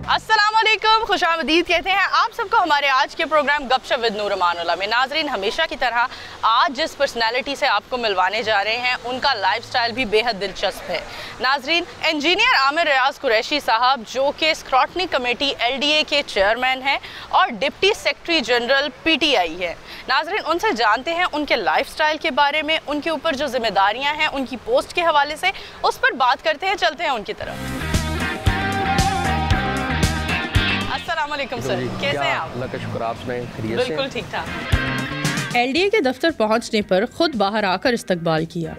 अस्सलामुअलैकुम, खुशामदीद कहते हैं आप सबको हमारे आज के प्रोग्राम गपशप विद नूर अमानुल्लाह में। नाजरीन, हमेशा की तरह आज जिस पर्सनैलिटी से आपको मिलवाने जा रहे हैं उनका लाइफस्टाइल भी बेहद दिलचस्प है। नाजरीन, इंजीनियर आमिर रियाज कुरैशी साहब जो कि स्क्रॉटनी कमेटी LDA के चेयरमैन हैं और डिप्टी सेक्रेटरी जनरल PTI है। नाजरीन, उनसे जानते हैं उनके लाइफस्टाइल के बारे में, उनके ऊपर जो जिम्मेदारियाँ हैं उनकी पोस्ट के हवाले से, उस पर बात करते हैं। चलते हैं उनकी तरफ। अस्सलामुअलैकुम सर, कैसे हैं आप? अल्लाह का शुक्र, आप सुनाएं? खैरियत से? बिल्कुल ठीक ठाक। LDA के दफ्तर पहुंचने पर खुद बाहर आकर इस्तकबाल किया।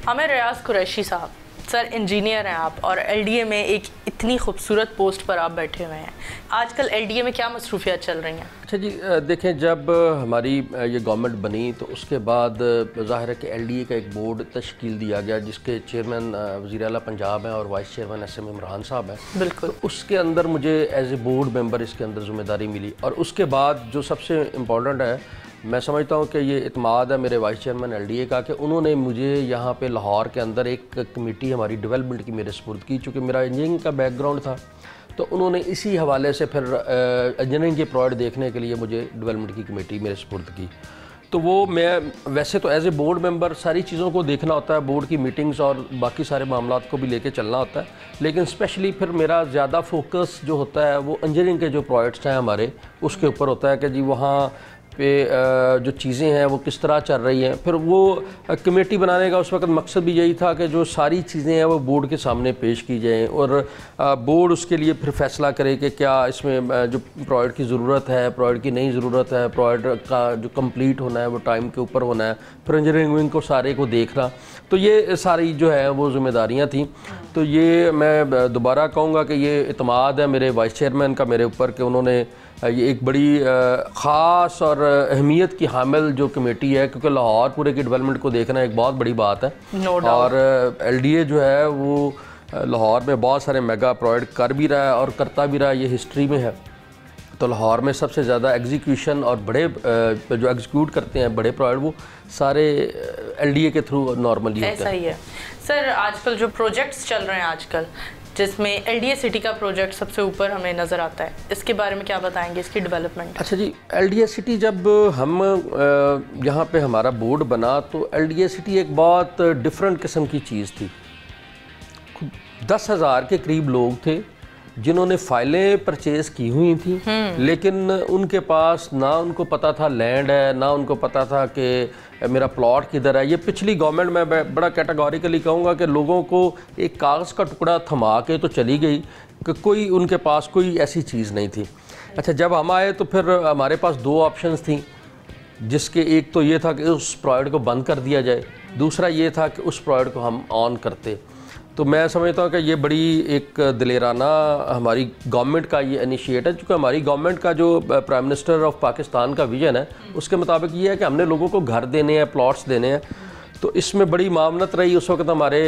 आमिर रियाज कुरैशी साहब, सर इंजीनियर हैं आप और LDA में एक इतनी खूबसूरत पोस्ट पर आप बैठे हुए हैं। आजकल LDA में क्या मसरूफियात चल रही हैं? अच्छा जी, देखें, जब हमारी ये गवर्नमेंट बनी तो उसके बाद ज़ाहिर है कि LDA का एक बोर्ड तश्कील दिया गया जिसके चेयरमैन वज़ीर आला पंजाब हैं और वाइस चेयरमैन SM इमरान साहब हैं। बिल्कुल। तो उसके अंदर मुझे एज ए बोर्ड मेंबर इसके अंदर ज़िम्मेदारी मिली और उसके बाद जो सबसे इम्पोर्टेंट है, मैं समझता हूँ कि ये इत्माद है मेरे वाइस चेयरमैन LDA का कि उन्होंने मुझे यहाँ पे लाहौर के अंदर एक कमेटी हमारी डेवलपमेंट की मेरे सपुर्द की। चूँकि मेरा इंजीनियरिंग का बैकग्राउंड था तो उन्होंने इसी हवाले से फिर इंजीनियरिंग के प्रोजेक्ट देखने के लिए मुझे डेवलपमेंट की कमेटी मेरे सपुर्द की। तो वो मैं वैसे तो एज ए बोर्ड मेंबर सारी चीज़ों को देखना होता है, बोर्ड की मीटिंग्स और बाकी सारे मामलात को भी लेके चलना होता है, लेकिन स्पेशली फिर मेरा ज़्यादा फोकस जो होता है वो इंजीनियरिंग के जो प्रोजेक्ट्स हैं हमारे उसके ऊपर होता है कि जी वहाँ पे जो चीज़ें हैं वो किस तरह चल रही हैं। फिर वो कमेटी बनाने का उस वक्त मकसद भी यही था कि जो सारी चीज़ें हैं वो बोर्ड के सामने पेश की जाएँ और बोर्ड उसके लिए फिर फैसला करे कि क्या इसमें जो प्रोजेक्ट की ज़रूरत है, प्रोजेक्ट की नहीं ज़रूरत है, प्रोजेक्ट का जो कंप्लीट होना है वो टाइम के ऊपर होना है, फिर इंजीनियरिंग विंग को सारे को देखना। तो ये सारी जो है वो जिम्मेदारियाँ थी। तो ये मैं दोबारा कहूँगा कि ये इत्माद है मेरे वाइस चेयरमैन का मेरे ऊपर कि उन्होंने ये एक बड़ी ख़ास और अहमियत की हामिल जो कमेटी है, क्योंकि लाहौर पूरे की डेवलपमेंट को देखना एक बहुत बड़ी बात है। और LDA जो है वो लाहौर में बहुत सारे मेगा प्रोजेक्ट कर भी रहा है और करता भी रहा है, ये हिस्ट्री में है। तो लाहौर में सबसे ज़्यादा एग्जीक्यूशन और बड़े जो एग्जीक्यूट करते हैं बड़े प्रोजेक्ट वो सारे LDA के थ्रू नॉर्मली होते हैं। ऐसा ही है सर। आजकल जो प्रोजेक्ट्स चल रहे हैं आजकल, जिसमें LDA सिटी का प्रोजेक्ट सबसे ऊपर हमें नज़र आता है, इसके बारे में क्या बताएंगे, इसकी डेवलपमेंट? अच्छा जी, LDA सिटी जब हम यहाँ पे हमारा बोर्ड बना तो LDA सिटी एक बहुत डिफरेंट किस्म की चीज़ थी। 10,000 के करीब लोग थे जिन्होंने फाइलें परचेज़ की हुई थी, लेकिन उनके पास ना उनको पता था लैंड है, ना उनको पता था कि मेरा प्लॉट किधर है। ये पिछली गवर्नमेंट में बड़ा कैटेगोरिकली कहूँगा कि लोगों को एक कागज़ का टुकड़ा थमा के तो चली गई कि कोई उनके पास कोई ऐसी चीज़ नहीं थी। अच्छा, जब हम आए तो फिर हमारे पास दो ऑप्शंस थी, जिसके एक तो ये था कि उस प्रोजेक्ट को बंद कर दिया जाए, दूसरा ये था कि उस प्रोजेक्ट को हम ऑन करते। तो मैं समझता हूँ कि ये बड़ी एक दिलेराना हमारी गवर्नमेंट का ये इनिशिएट है, क्योंकि हमारी गवर्नमेंट का जो प्राइम मिनिस्टर ऑफ पाकिस्तान का विजन है उसके मुताबिक ये है कि हमने लोगों को घर देने हैं, प्लॉट्स देने हैं। तो इसमें बड़ी मामनत रही उस वक्त हमारे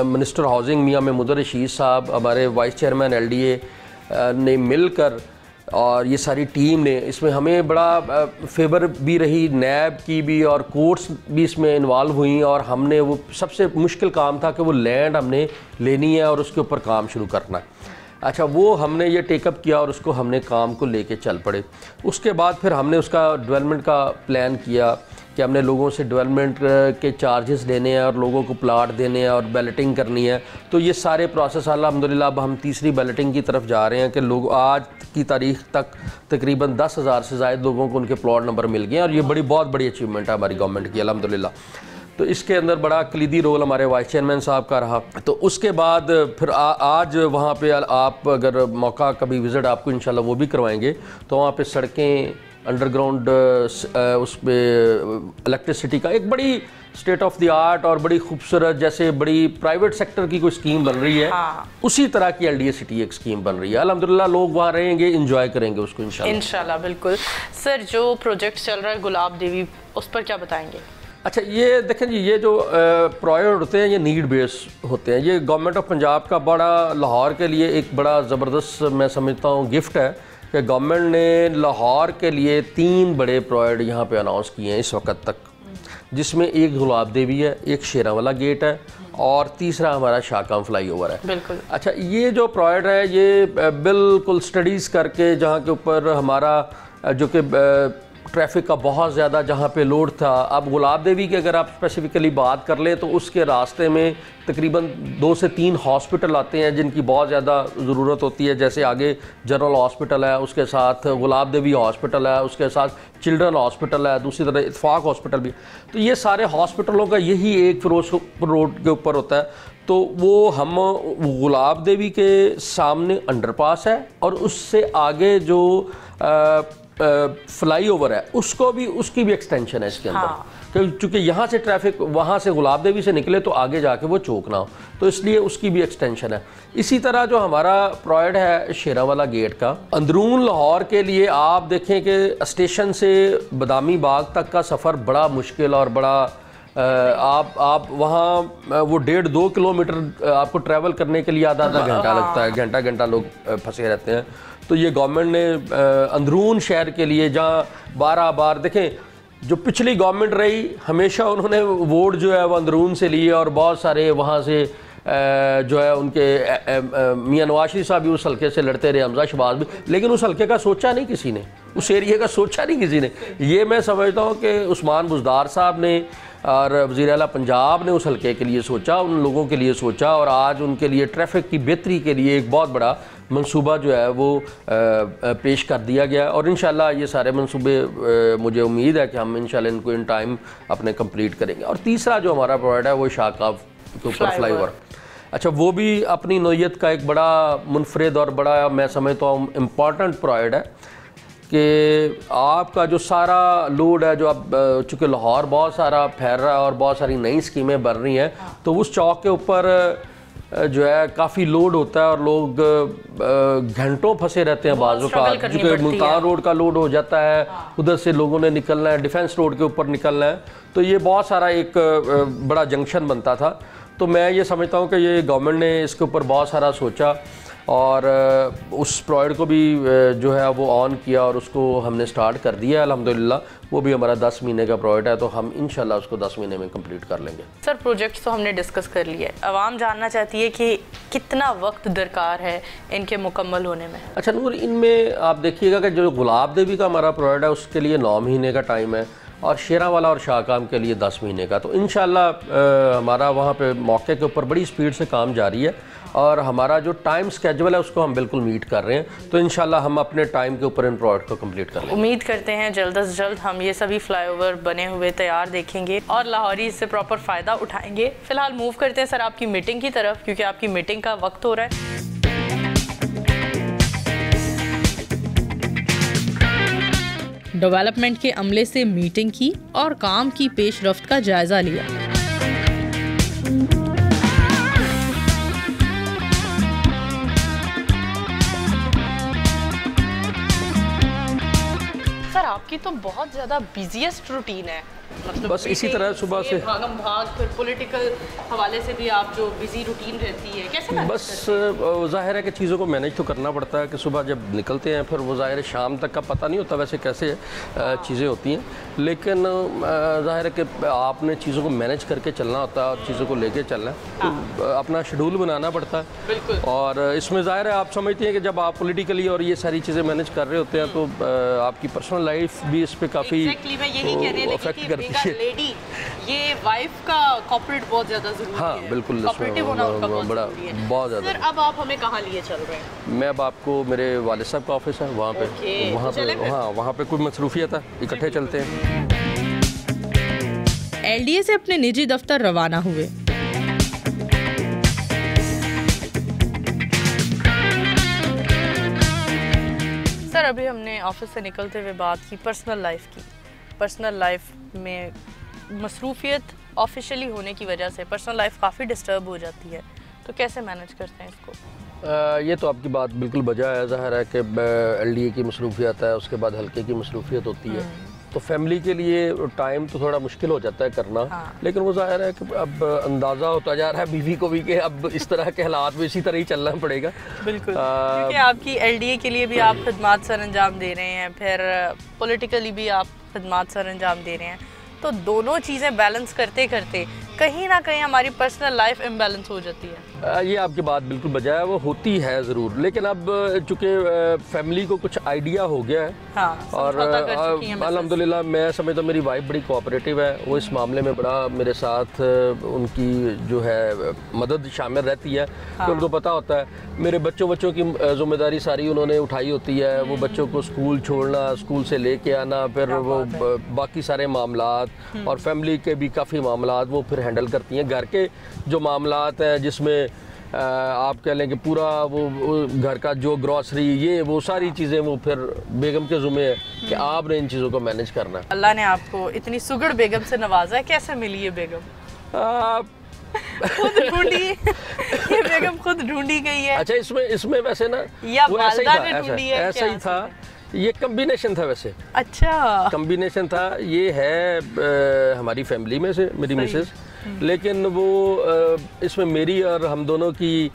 मिनिस्टर हाउसिंग मियां महमूद रशीद साहब, हमारे वाइस चेयरमैन LDA ने मिलकर और ये सारी टीम ने इसमें हमें बड़ा फेवर भी रही, नैब की भी और कोर्ट्स भी इसमें इन्वॉल्व हुई और हमने वो सबसे मुश्किल काम था कि वो लैंड हमने लेनी है और उसके ऊपर काम शुरू करना है। अच्छा, वो हमने ये टेकअप किया और उसको हमने काम को लेके चल पड़े। उसके बाद फिर हमने उसका डेवलपमेंट का प्लान किया कि हमने लोगों से डेवलपमेंट के चार्जेस लेने हैं और लोगों को प्लाट देने हैं और बैलेटिंग करनी है। तो ये सारे प्रोसेस अल्हम्दुलिल्लाह अब हम तीसरी बैलेटिंग की तरफ जा रहे हैं कि लोग आज की तारीख तक तकरीबन 10,000 से ज़ायद लोगों को उनके प्लॉट नंबर मिल गए हैं और ये बहुत बड़ी अचीवमेंट है हमारी गवर्नमेंट की अल्हम्दुलिल्लाह। तो इसके अंदर बड़ा कलीदी रोल हमारे वाइस चेयरमैन साहब का रहा। तो उसके बाद फिर आज वहाँ पे आप अगर मौका कभी विज़िट आपको इंशाल्लाह वो भी करवाएंगे, तो वहाँ पे सड़कें, अंडरग्राउंड उस पर इलेक्ट्रिसिटी का एक बड़ी स्टेट ऑफ द आर्ट और बड़ी खूबसूरत, जैसे बड़ी प्राइवेट सेक्टर की कोई स्कीम बन रही है, उसी तरह की LDA सिटी एक स्कीम बन रही है। अल्हम्दुलिल्लाह लोग वहाँ रहेंगे, इंजॉय करेंगे उसको इंशाल्लाह। बिल्कुल। सर, जो प्रोजेक्ट चल रहा है गुलाब देवी, उस पर क्या बताएंगे? अच्छा, ये देखें जी, ये जो प्रोजेक्ट होते हैं ये नीड बेस होते हैं। ये गवर्नमेंट ऑफ पंजाब का बड़ा लाहौर के लिए एक बड़ा ज़बरदस्त मैं समझता हूँ गिफ्ट है कि गवर्नमेंट ने लाहौर के लिए 3 बड़े प्रोजेक्ट यहाँ पे अनाउंस किए हैं इस वक्त तक, जिसमें एक गुलाब देवी है, एक शेरांवाला गेट है और तीसरा हमारा शाहकाम फ्लाईओवर है। बिल्कुल। अच्छा, ये जो प्रोजेक्ट है ये बिल्कुल स्टडीज़ करके, जहाँ के ऊपर हमारा जो कि ट्रैफिक का बहुत ज़्यादा जहाँ पे लोड था। अब गुलाब देवी की अगर आप स्पेसिफिकली बात कर लें तो उसके रास्ते में तकरीबन 2 से 3 हॉस्पिटल आते हैं जिनकी बहुत ज़्यादा ज़रूरत होती है। जैसे आगे जनरल हॉस्पिटल है, उसके साथ गुलाब देवी हॉस्पिटल है, उसके साथ चिल्ड्रन हॉस्पिटल है, दूसरी तरफ इत्फाक हॉस्पिटल भी। तो ये सारे हॉस्पिटलों का यही एक फिरोजपुर रोड के ऊपर होता है। तो वो हम गुलाब देवी के सामने अंडरपास है और उससे आगे जो फ्लाईओवर है उसकी भी एक्सटेंशन है इसके अंदर। हाँ। क्योंकि यहाँ से ट्रैफिक वहाँ से गुलाब देवी से निकले तो आगे जाके वो चौक ना हो, तो इसलिए उसकी भी एक्सटेंशन है। इसी तरह जो हमारा प्रोजेक्ट है शेरांवाला गेट का, अंदरून लाहौर के लिए आप देखें कि स्टेशन से बदामी बाग तक का सफ़र बड़ा मुश्किल और बड़ा आप वहाँ वो 1.5-2 किलोमीटर आपको ट्रैवल करने के लिए आधा घंटा लगता है, घंटा लोग फंसे रहते हैं। तो ये गवर्नमेंट ने अंदरून शहर के लिए, जहाँ 12 बार देखें जो पिछली गवर्नमेंट रही हमेशा उन्होंने वोट जो है वो अंदरून से लिए और बहुत सारे वहाँ से जो है उनके मियां नवाज शरीफ साहब भी उस हल्के से लड़ते रहे, हमजा शहबाज भी, लेकिन उस हल्के का सोचा नहीं किसी ने, उस एरिया का सोचा नहीं किसी ने। ये मैं समझता हूँ कि उस्मान बुज़दार साहब ने और वज़ीर आला पंजाब ने उस हल्के के लिए सोचा, उन लोगों के लिए सोचा और आज उनके लिए ट्रैफिक की बेहतरी के लिए एक बहुत बड़ा मंसूबा जो है वो पेश कर दिया गया और इंशाल्लाह ये सारे मंसूबे मुझे उम्मीद है कि हम इंशाल्लाह इनको इन टाइम अपने कंप्लीट करेंगे। और तीसरा जो हमारा प्रोजेक्ट है वो शाहकाम के ऊपर फ्लाईओवर। अच्छा, वो भी अपनी नौयत का एक बड़ा मुनफरिद और बड़ा मैं समझता हूँ इम्पॉर्टेंट प्रोजेक्ट है कि आपका जो सारा लोड है, जो अब चूँकि लाहौर बहुत सारा फैल रहा है और बहुत सारी नई स्कीमें बन रही हैं, तो उस चौक के ऊपर जो है काफ़ी लोड होता है और लोग घंटों फंसे रहते हैं बाजू का, क्योंकि मुल्तान रोड का लोड हो जाता है, उधर से लोगों ने निकलना है, डिफेंस रोड के ऊपर निकलना है, तो ये बहुत सारा एक बड़ा जंक्शन बनता था। तो मैं ये समझता हूँ कि ये गवर्नमेंट ने इसके ऊपर बहुत सारा सोचा और उस प्रोजेक्ट को भी जो है वो ऑन किया और उसको हमने स्टार्ट कर दिया अल्हम्दुलिल्लाह। वो भी हमारा 10 महीने का प्रोजेक्ट है, तो हम इंशाल्लाह उसको 10 महीने में कंप्लीट कर लेंगे। सर, प्रोजेक्ट्स तो हमने डिस्कस कर लिया है, आवाम जानना चाहती है कि कितना वक्त दरकार है इनके मुकम्मल होने में। अच्छा नूर, इनमें आप देखिएगा कि जो गुलाब देवी का हमारा प्रोजेक्ट है उसके लिए 9 महीने का टाइम है और शेरांवाला और शाहकाम के लिए 10 महीने का। तो इंशाल्लाह हमारा वहाँ पे मौके के ऊपर बड़ी स्पीड से काम जारी है और हमारा जो टाइम स्केड्यूल है उसको हम बिल्कुल मीट कर रहे हैं। तो इंशाल्लाह हम अपने टाइम के ऊपर इन प्रोजेक्ट को कंप्लीट कर लेंगे। उम्मीद करते हैं जल्द से जल्द हम ये सभी फ्लाईओवर बने हुए तैयार देखेंगे और लाहौरी इससे प्रॉपर फ़ायदा उठाएंगे। फिलहाल मूव करते हैं सर आपकी मीटिंग की तरफ, क्योंकि आपकी मीटिंग का वक्त हो रहा है। डेवलपमेंट के अमले से मीटिंग की और काम की पेशरफ्त का जायजा लिया। सर, आपकी तो बहुत ज़्यादा बिजीएस्ट रूटीन है, मतलब बस इसी तरह सुबह से भागम भाग, फिर पॉलिटिकल हवाले से भी आप जो बिजी रूटीन रहती है, कैसे मैनेज बस ज़ाहिर है कि चीज़ों को मैनेज तो करना पड़ता है कि सुबह जब निकलते हैं फिर वो ज़ाहिर है शाम तक का पता नहीं होता वैसे कैसे चीज़ें होती हैं, लेकिन ज़ाहिर है कि आपने चीज़ों को मैनेज करके चलना होता है और चीज़ों को लेके चलना है, तो अपना शेड्यूल बनाना पड़ता है। बिल्कुल। और इसमें ज़ाहिर है आप समझते हैं कि जब आप पॉलिटिकली और ये सारी चीज़ें मैनेज कर रहे होते हैं तो आपकी पर्सनल लाइफ भी इस पर काफ़ी अफेक्ट करती है। लेडी, ये वाइफ का कॉर्पोरेट बहुत ज़्यादा ज़रूरी है। हाँ बिल्कुल, कॉर्पोरेटिव होना उनका बहुत ज़्यादा। सर, अब आप हमें कहाँ लिए चल रहे हैं? मैं अब आपको, मेरे वालिद साहब का ऑफिस है वहाँ पे, वहाँ पे कोई मसरूफियत है, इकट्ठे चलते हैं। एलडीए से अपने निजी दफ्तर रवाना हुए। सर, अभी हमने ऑफिस से निकलते हुए बात की पर्सनल लाइफ की। पर्सनल लाइफ में मसरूफियत ऑफिशियली होने की वजह से पर्सनल लाइफ काफ़ी डिस्टर्ब हो जाती है, तो कैसे मैनेज करते हैं इसको? ये तो आपकी बात बिल्कुल बजा है। ज़ाहिर है कि एलडीए की मसरूफियत है, उसके बाद हल्के की मसरूफियत होती है, तो फैमिली के लिए टाइम तो थोड़ा मुश्किल हो जाता है करना। लेकिन वो जाहिर है कि अब अंदाज़ा होता जा रहा है बीवी को भी कि अब इस तरह के हालात में इसी तरह ही चलना पड़ेगा। बिल्कुल, क्योंकि आपकी LDA के लिए भी आप खिदमात सर अंजाम दे रहे हैं, फिर पॉलिटिकली भी आप खिदमात सर अंजाम दे रहे हैं, तो दोनों चीज़ें बैलेंस करते करते कहीं ना कहीं हमारी पर्सनल लाइफ इम्बैलेंस हो जाती है। ये आपकी बात बिल्कुल बजाय है, वो होती है ज़रूर, लेकिन अब चूँकि फैमिली को कुछ आइडिया हो गया है। हाँ, और अल्हम्दुलिल्लाह मैं समझता हूँ मेरी वाइफ बड़ी कोऑपरेटिव है, वो इस मामले में बड़ा मेरे साथ उनकी जो है मदद शामिल रहती है। तो उनको पता होता है मेरे बच्चों की जिम्मेदारी सारी उन्होंने उठाई होती है, वो बच्चों को स्कूल छोड़ना, स्कूल से लेके आना, फिर वो बाकी सारे मामलात और फैमिली के भी काफ़ी मामलात वो फिर हैंडल करती हैं। घर के जो मामलात हैं जिसमें आप कह लें कि पूरा वो घर का जो ग्रॉसरी ये वो सारी चीज़ें वो फिर बेगम के ज़ुम्मे है कि आपने इन चीज़ों को मैनेज करना है। अल्लाह ने आपको इतनी सुगड़ बेगम से नवाजा है, कैसे मिली ये बेगम? खुद ढूंढी ये बेगम खुद ढूंढी गई है? अच्छा, इसमें वैसे ना या वालिदा ने ढूंढी है? ऐसा ही था, ये कम्बिनेशन था वैसे। अच्छा, कम्बिनेशन था। ये है हमारी फैमिली में से मेरी मिसेस, लेकिन वो इसमें मेरी और हम दोनों की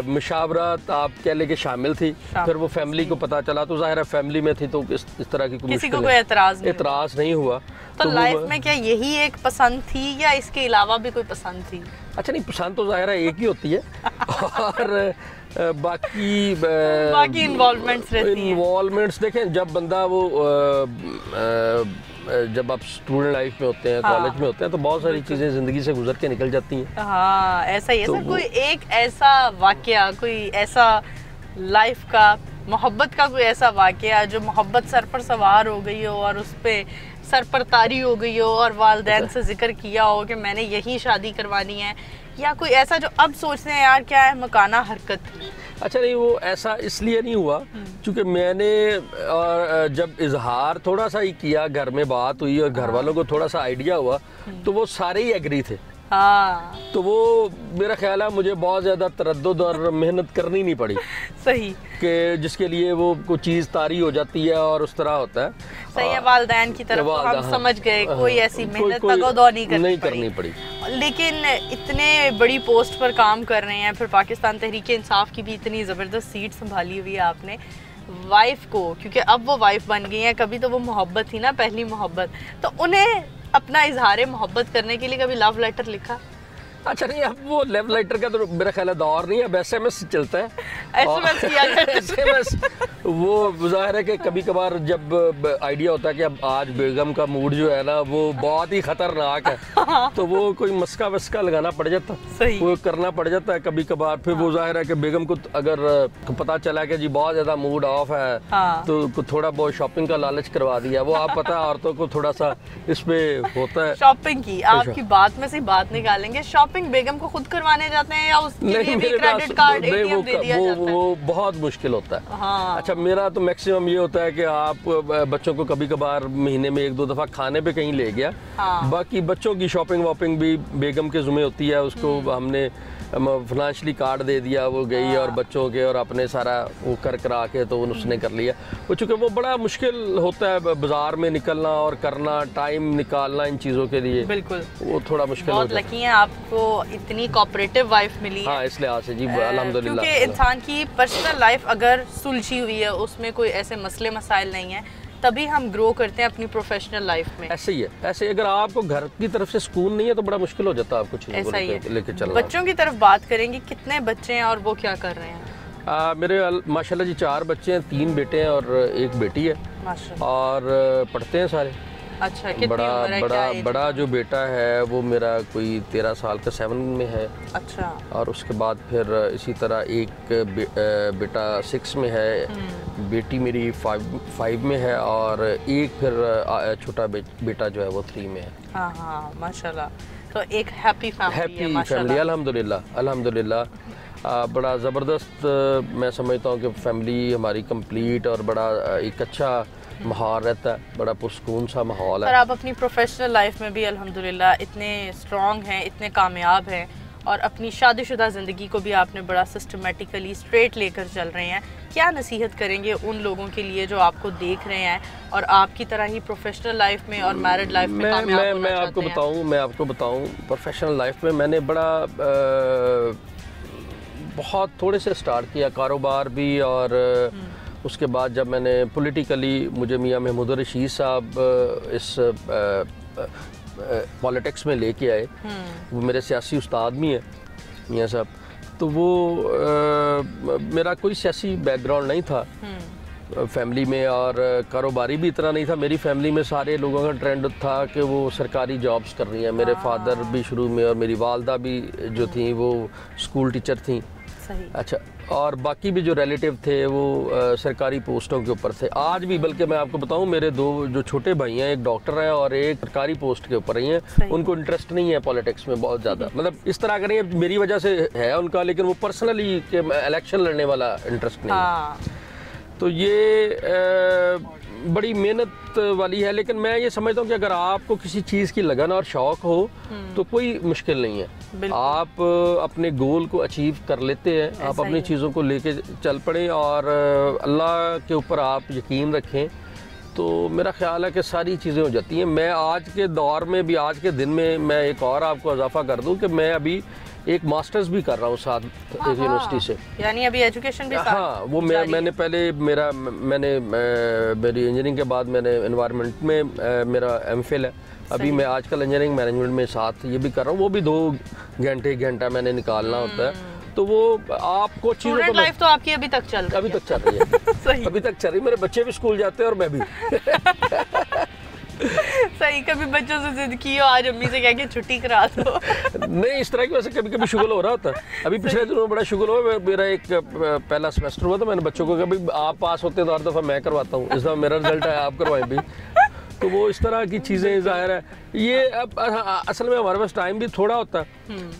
मुशावरत आप कह लें कि शामिल थी। फिर वो फैमिली को पता चला तो जाहिर है फैमिली में थी तो इस तरह की किसी को कोई एतराज़ नहीं हुआ। तो लाइफ में क्या यही एक पसंद थी या इसके अलावा भी कोई पसंद थी? अच्छा नहीं, पसंद तो जाहिर है एक ही होती है और बाकी इन्वॉल्वमेंट्स रहती हैं। इन्वॉल्वमेंट्स देखें, जब बंदा वो जब आप स्टूडेंट लाइफ में होते हैं, कॉलेज में होते हैं, तो बहुत सारी चीज़ें ज़िंदगी से गुजर के निकल जाती हैं। हाँ, ऐसा ही है। सर कोई एक ऐसा वाकया, कोई ऐसा लाइफ का, मोहब्बत का कोई ऐसा वाकया जो मोहब्बत सर पर सवार हो गई हो और उस पर सर पर तारी हो गई हो और वालिदैन से जिक्र किया हो कि मैंने यही शादी करवानी है, या कोई ऐसा जो अब सोचते हैं यार क्या है मकाना हरकत थी? अच्छा नहीं, वो ऐसा इसलिए नहीं हुआ क्योंकि मैंने और जब इजहार थोड़ा सा ही किया, घर में बात हुई और घर वालों को थोड़ा सा आइडिया हुआ तो वो सारे ही एग्री थे। हाँ, तो वो मेरा ख्याल है मुझे बहुत ज़्यादा तरद्दुद और मेहनत करनी नहीं पड़ी। सही, कि जिसके लिए वो कोई चीज़ तारी हो जाती है और उस तरह होता है। सही है, वालिदैन की तरफ तो हम समझ गए, कोई ऐसी मेहनत तगोदो नहीं करनी पड़ी। लेकिन इतने बड़ी पोस्ट पर काम कर रहे हैं, फिर पाकिस्तान तहरीक इंसाफ की भी इतनी ज़बरदस्त सीट संभाली हुई है आपने, वाइफ को, क्योंकि अब वो वाइफ बन गई हैं, कभी तो वो मोहब्बत थी ना, पहली मोहब्बत, तो उन्हें अपना इजहार मोहब्बत करने के लिए कभी लव लेटर लिखा? अच्छा नहीं, अब वो लव लेटर का तो मेरा ख्याल है दौर नहीं है, अब SMS चलता है। SMS किया जाता है। SMS वो ज़ाहिर है कि कभी कभार जब आइडिया होता है कि अब आज बेगम का मूड जो है ना वो बहुत ही खतरनाक है तो वो कोई मस्का वस्का लगाना पड़ जाता है, वो करना पड़ जाता है कभी कभार। फिर वो जाहिर है कि बेगम को अगर पता चला कि जी बहुत ज़्यादा मूड ऑफ है तो थोड़ा बहुत शॉपिंग का लालच करवा दिया। वो आप पता है औरतों को थोड़ा सा इसमें होता है। शॉपिंग की आपकी बात में से बात निकालेंगे, शॉपिंग बेगम को खुद करवाने जाते हैं या उसके लिए भी क्रेडिट कार्ड ATM दे दिया जाता है? वो बहुत मुश्किल होता है। हाँ। अच्छा, मेरा तो मैक्सिमम ये होता है कि आप बच्चों को कभी कभार महीने में 1-2 दफ़ा खाने पे कहीं ले गया। हाँ। बाकी बच्चों की शॉपिंग वॉपिंग भी बेगम के ज़ुम्मे होती है, उसको हमने फाइनेंशियली कार्ड दे दिया, वो गई और बच्चों के और अपने सारा वो करा के तो उसने कर लिया। वो चूँकि वो बड़ा मुश्किल होता है बाजार में निकलना और करना, टाइम निकालना इन चीज़ों के लिए। बिल्कुल, वो थोड़ा मुश्किल बहुत लकी हैं आपको इतनी कोऑपरेटिव वाइफ मिली है। हाँ, इस लिहाज से जी अल्हम्दुलिल्लाह। क्योंकि इंसान की पर्सनल लाइफ अगर सुलझी हुई है, उसमें कोई ऐसे मसले मसाइल नहीं है, तभी हम ग्रो करते हैं अपनी प्रोफेशनल लाइफ में। ऐसे ही है, ऐसे अगर आपको घर की तरफ से सुकून नहीं है तो बड़ा मुश्किल हो जाता है आपको चीज़ों को लेके चलना। बच्चों की तरफ बात करेंगे, कितने बच्चे हैं और वो क्या कर रहे हैं? मेरे माशाल्लाह जी 4 बच्चे हैं, 3 बेटे हैं और 1 बेटी है माशाल्लाह। और पढ़ते हैं सारे। अच्छा, कितनी उम्र है? बड़ा जो बेटा है वो मेरा कोई 13 साल का 7 में है। अच्छा। और उसके बाद फिर इसी तरह एक बेटा 6 में है, बेटी मेरी 5 में है और एक फिर छोटा बेटा जो है वो 3 में है। हाँ हाँ, माशाल्लाह। तो एक हैप्पी फैमिली अल्हम्दुलिल्लाह। बड़ा ज़बरदस्त मैं समझता हूँ कि फैमिली हमारी कंप्लीट और बड़ा एक अच्छा माहौल रहता है, बड़ा पुरसकून सा माहौल है। और आप अपनी प्रोफेशनल लाइफ में भी अल्हम्दुलिल्लाह इतने स्ट्रॉन्ग हैं, इतने कामयाब हैं और अपनी शादीशुदा ज़िंदगी को भी आपने बड़ा सिस्टमेटिकली स्ट्रेट लेकर चल रहे हैं। क्या नसीहत करेंगे उन लोगों के लिए जो आपको देख रहे हैं और आपकी तरह ही प्रोफेशनल लाइफ में और मैरिड लाइफ में कामयाब होना चाहते हैं? मैं आपको बताऊं प्रोफेशनल लाइफ में मैंने बड़ा बहुत थोड़े से स्टार्ट किया कारोबार भी, और उसके बाद जब मैंने पॉलिटिकली मुझे मियां महमूद रशीद साहब इस पॉलिटिक्स में लेके आए, वो मेरे सियासी उस्ताद भी हैं मियां साहब, तो वो मेरा कोई सियासी बैकग्राउंड नहीं था फैमिली में, और कारोबारी भी इतना नहीं था। मेरी फैमिली में सारे लोगों का ट्रेंड था कि वो सरकारी जॉब्स कर रही हैं। मेरे फादर भी शुरू में और मेरी वालदा भी जो थी वो स्कूल टीचर थी। अच्छा, और बाकी भी जो रिलेटिव थे वो सरकारी पोस्टों के ऊपर थे। आज भी बल्कि मैं आपको बताऊं, मेरे दो जो छोटे भाई हैं, एक डॉक्टर है और एक सरकारी पोस्ट के ऊपर ही हैं। उनको इंटरेस्ट नहीं है पॉलिटिक्स में बहुत ज़्यादा, मतलब इस तरह का नहीं है, मेरी वजह से है उनका, लेकिन वो पर्सनली के इलेक्शन लड़ने वाला इंटरेस्ट नहीं है। तो ये बड़ी मेहनत वाली है, लेकिन मैं ये समझता हूँ कि अगर आपको किसी चीज़ की लगन और शौक़ हो तो कोई मुश्किल नहीं है। आप अपने गोल को अचीव कर लेते हैं, आप अपनी चीज़ों को लेके चल पड़े और अल्लाह के ऊपर आप यकीन रखें, तो मेरा ख्याल है कि सारी चीज़ें हो जाती हैं। मैं आज के दौर में भी, आज के दिन में मैं एक और आपको इजाफा कर दूँ कि मैं अभी एक मास्टर्स भी कर रहा हूँ साथ यूनिवर्सिटी से, यानी अभी एजुकेशन भी। हाँ, वो मैंने पहले मेरी इंजीनियरिंग के बाद मैंने एनवायरनमेंट में मेरा एमफिल है। अभी मैं आजकल इंजीनियरिंग मैनेजमेंट में साथ ये भी कर रहा हूँ, वो भी 2 घंटा मैंने निकालना होता है। तो वो आपको चीज़ों लाइफ तो आपकी अभी तक चल रही है। अभी तक चल रही है। मेरे बच्चे भी स्कूल जाते हैं और मैं भी सही। कभी बच्चों से जिद की हो आज अम्मी से कह के छुट्टी करा दो? नहीं, इस तरह की वैसे कभी कभी शुगल हो रहा होता है। अभी पिछले दिनों में बड़ा शुगल हुआ। मेरा एक पहला सेमेस्टर हुआ, तो मैंने बच्चों को कभी आप पास होते हैं तो हर दफ़ा मैं करवाता हूँ, इस दफ़ा मेरा रिजल्ट है, आप करवाएं भी। तो वो इस तरह की चीज़ें ज़ाहिर है। ये अब असल में हमारे पास टाइम भी थोड़ा होता है,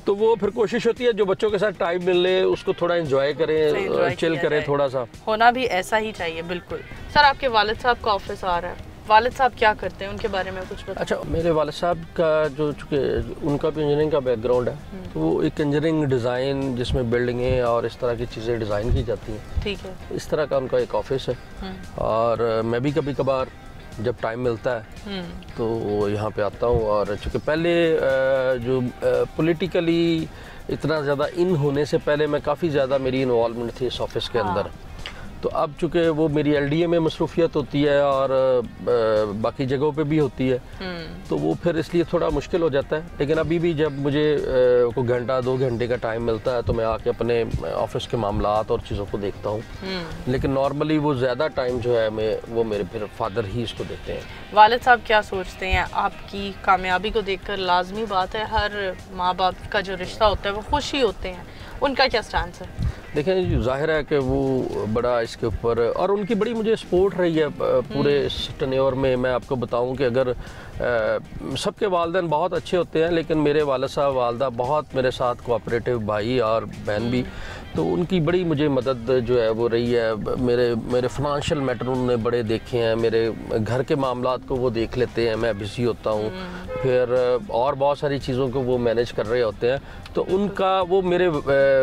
तो वो फिर कोशिश होती है जो बच्चों के साथ टाइम मिले उसको थोड़ा एंजॉय करें, चिल करें, थोड़ा सा होना भी ऐसा ही चाहिए। बिल्कुल। सर, आपके वालिद साहब का ऑफिस आ रहा है, वालिद साहब क्या करते हैं, उनके बारे में कुछ बताएं? अच्छा, मेरे वालिद साहब का जो चूँकि उनका भी इंजीनियरिंग का बैकग्राउंड है, तो वो एक इंजीनियरिंग डिज़ाइन जिसमें बिल्डिंगें और इस तरह की चीज़ें डिज़ाइन की जाती हैं, ठीक है, इस तरह का उनका एक ऑफिस है। और मैं भी कभी कभार जब टाइम मिलता है तो यहाँ पे आता हूँ। और चूँकि पहले जो पॉलिटिकली इतना ज़्यादा इन होने से पहले मैं काफ़ी ज़्यादा मेरी इन्वॉल्वमेंट थी इस ऑफिस के अंदर। तो अब चूँकि वो मेरी LDA में मसरूफियत होती है और बाकी जगहों पे भी होती है, तो वो फिर इसलिए थोड़ा मुश्किल हो जाता है। लेकिन अभी भी जब मुझे कोई घंटा 2 घंटे का टाइम मिलता है तो मैं आके अपने ऑफिस के मामलात और चीज़ों को देखता हूँ। लेकिन नॉर्मली वो ज़्यादा टाइम जो है वो मेरे फिर फादर ही इसको देते हैं। वालिद साहब क्या सोचते हैं आपकी कामयाबी को देखकर? लाजमी बात है, हर माँ बाप का जो रिश्ता होता है वो खुश ही होते हैं, उनका क्या स्टांस है? देखें, जाहिर है कि वो बड़ा इसके ऊपर, और उनकी बड़ी मुझे सपोर्ट रही है पूरे इस टेन्योर में। मैं आपको बताऊं कि अगर सबके वालिदैन बहुत अच्छे होते हैं, लेकिन मेरे वालिद साहब वालदा बहुत मेरे साथ कोऑपरेटिव, भाई और बहन भी, तो उनकी बड़ी मुझे मदद जो है वो रही है। मेरे फाइनेंशियल मैटर उन्होंने बड़े देखे हैं, मेरे घर के मामलात को वो देख लेते हैं, मैं बिजी होता हूँ, फिर और बहुत सारी चीज़ों को वो मैनेज कर रहे होते हैं। तो उनका वो मेरे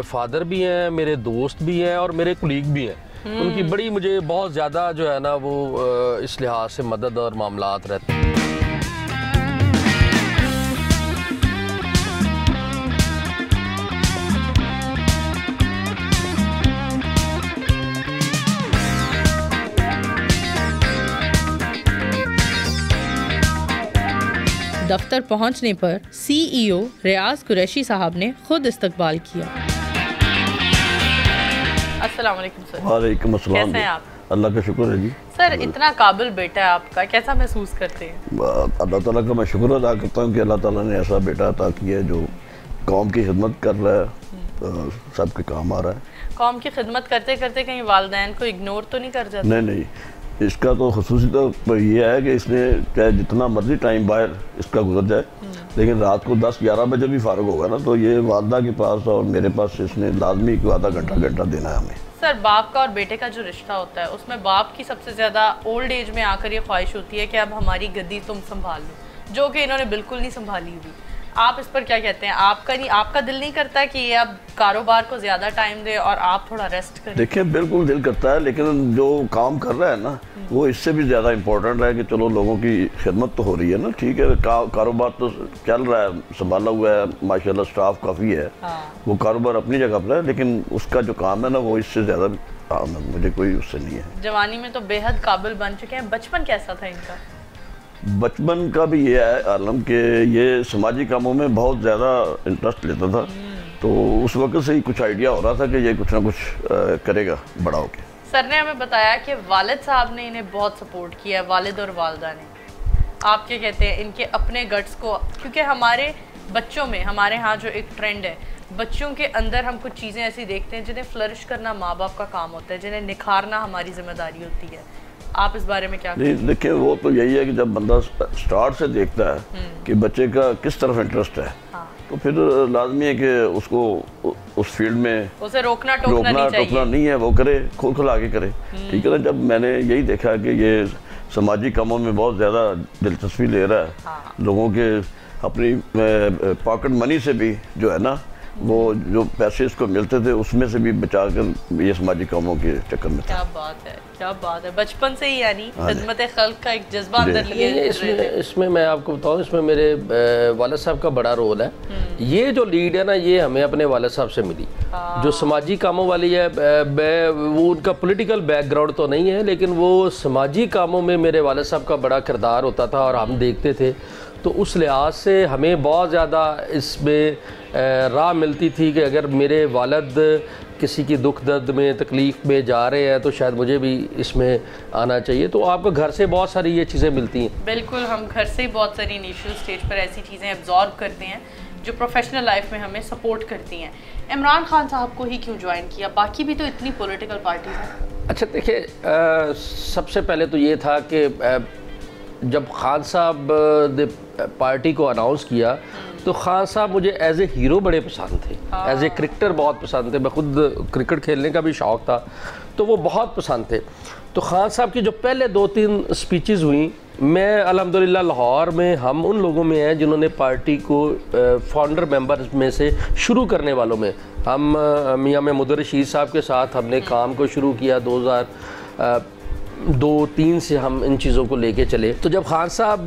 फादर भी हैं, मेरे दोस्त भी हैं और मेरे कुलीग भी हैं। उनकी बड़ी मुझे बहुत ज़्यादा जो है ना वो इस लिहाज से मदद और मामलात रहते हैं। दफ्तर पहुंचने पर CEO रियाज कुरैशी साहब ने खुद इस्तकबाल किया। अस्सलाम वालेकुम सर। वालेकुम अस्सलाम। कैसे हैं आप? अल्लाह का शुक्र है जी। सर, इतना काबिल बेटा है आपका, कैसा महसूस करते हैं? अल्लाह ताला का मैं शुक्र अदा करता हूँ कि अल्लाह ताला ने ऐसा बेटा अता किया है जो कौम की खिदमत कर रहा है, सबके काम आ रहा है। कौम की खिदमत करते करते कहीं वालिदैन को इग्नोर तो नहीं कर जाते? नहीं, इसका तो खुसूसी तो ये है कि इसने चाहे जितना मर्जी टाइम बाहर इसका गुजर जाए, लेकिन रात को 10-11 बजे भी फारग होगा ना, तो ये वालदा के पास और मेरे पास इसने लाजमी को आधा घंटा देना है हमें। सर, बाप का और बेटे का जो रिश्ता होता है उसमें बाप की सबसे ज़्यादा ओल्ड एज में आकर ये ख्वाहिश होती है कि अब हमारी गद्दी तुम संभाल लो, जो कि इन्होंने बिल्कुल नहीं संभाली हुई। आप इस पर क्या कहते हैं? आपका दिल नहीं करता कि ये अब कारोबार को ज़्यादा टाइम दे और आप थोड़ा रेस्ट करें? देखिए बिल्कुल दिल करता है, लेकिन जो काम कर रहा है ना वो इससे भी ज़्यादा इम्पोर्टेंट है कि चलो लोगों की खिदमत तो हो रही है ना, ठीक है, कारोबार तो चल रहा है, संभाला हुआ है, माशाल्लाह स्टाफ काफ़ी है। वो कारोबार अपनी जगह पर है, लेकिन उसका जो काम है ना वो इससे ज़्यादा मुझे कोई उससे नहीं है। जवानी में तो बेहद काबिल बन चुके हैं, बचपन कैसा था इनका? बचपन का भी ये है आलम के ये समाजी कामों में बहुत ज़्यादा इंटरेस्ट लेता था, तो उस वक्त से ही कुछ आइडिया हो रहा था कि ये कुछ ना कुछ करेगा बड़ा होके। सर ने हमें बताया कि वालिद साहब ने इन्हें बहुत सपोर्ट किया है, वालिद और वालदा ने। आप क्या कहते हैं इनके अपने गट्स को? क्योंकि हमारे बच्चों में, हमारे यहाँ जो एक ट्रेंड है, बच्चों के अंदर हम कुछ चीज़ें ऐसी देखते हैं जिन्हें फ्लरिश करना माँ बाप का काम होता है, जिन्हें निखारना हमारी जिम्मेदारी होती है। आप इस बारे में क्या? नहीं देखिए, वो तो यही है कि जब बंदा स्टार्ट से देखता है कि बच्चे का किस तरफ इंटरेस्ट है, तो फिर लाजमी है कि उसको उस फील्ड में उसे रोकना टोकना नहीं है, वो करे, खुल आगे करे, ठीक है ना। जब मैंने यही देखा कि ये समाजी कामों में बहुत ज़्यादा दिलचस्पी ले रहा है, लोगों के अपनी पॉकेट मनी से भी जो है ना वो जो पैसे इसको मिलते थे उसमें से भी बचा कर ये समाजी कामों के चक्कर में। क्या बात है, क्या बात है। बचपन से ही यानी खिदमत खल्क का एक जज्बा अंदर लिए। इसमें मैं आपको बताऊं, इसमें मेरे वालिद साहब का बड़ा रोल है। ये जो लीड है ना, ये हमें अपने वालिद साहब से मिली। जो समाजी कामों वाली है, वो उनका पॉलिटिकल बैकग्राउंड तो नहीं है, लेकिन वो समाजी कामों में मेरे वालिद साहब का बड़ा किरदार होता था और हम देखते थे, तो उस लिहाज से हमें बहुत ज़्यादा इसमें राह मिलती थी कि अगर मेरे वालिद किसी की दुख दर्द में तकलीफ़ में जा रहे हैं तो शायद मुझे भी इसमें आना चाहिए। तो आपको घर से बहुत सारी ये चीज़ें मिलती हैं। बिल्कुल, हम घर से ही बहुत सारी इनिशियल स्टेज पर ऐसी चीज़ें एब्जॉर्ब करते हैं जो प्रोफेशनल लाइफ में हमें सपोर्ट करती हैं। इमरान खान साहब को ही क्यों ज्वाइन किया? बाकी भी तो इतनी पॉलिटिकल पार्टीज हैं। अच्छा देखिए, सबसे पहले तो ये था कि जब खान साहब ने पार्टी को अनाउंस किया तो खान साहब मुझे एज ए हीरो बड़े पसंद थे, एज ए क्रिकेटर बहुत पसंद थे। मैं खुद क्रिकेट खेलने का भी शौक़ था, तो वो बहुत पसंद थे। तो खान साहब की जो पहले 2-3 स्पीचेस हुई, मैं अल्हम्दुलिल्लाह लाहौर में हम उन लोगों में हैं जिन्होंने पार्टी को फाउंडर मेंबर्स में से शुरू करने वालों में, हम मियां महमूद रशीद साहब के साथ हमने काम को शुरू किया 2002-3 से हम इन चीज़ों को लेके चले। तो जब खान साहब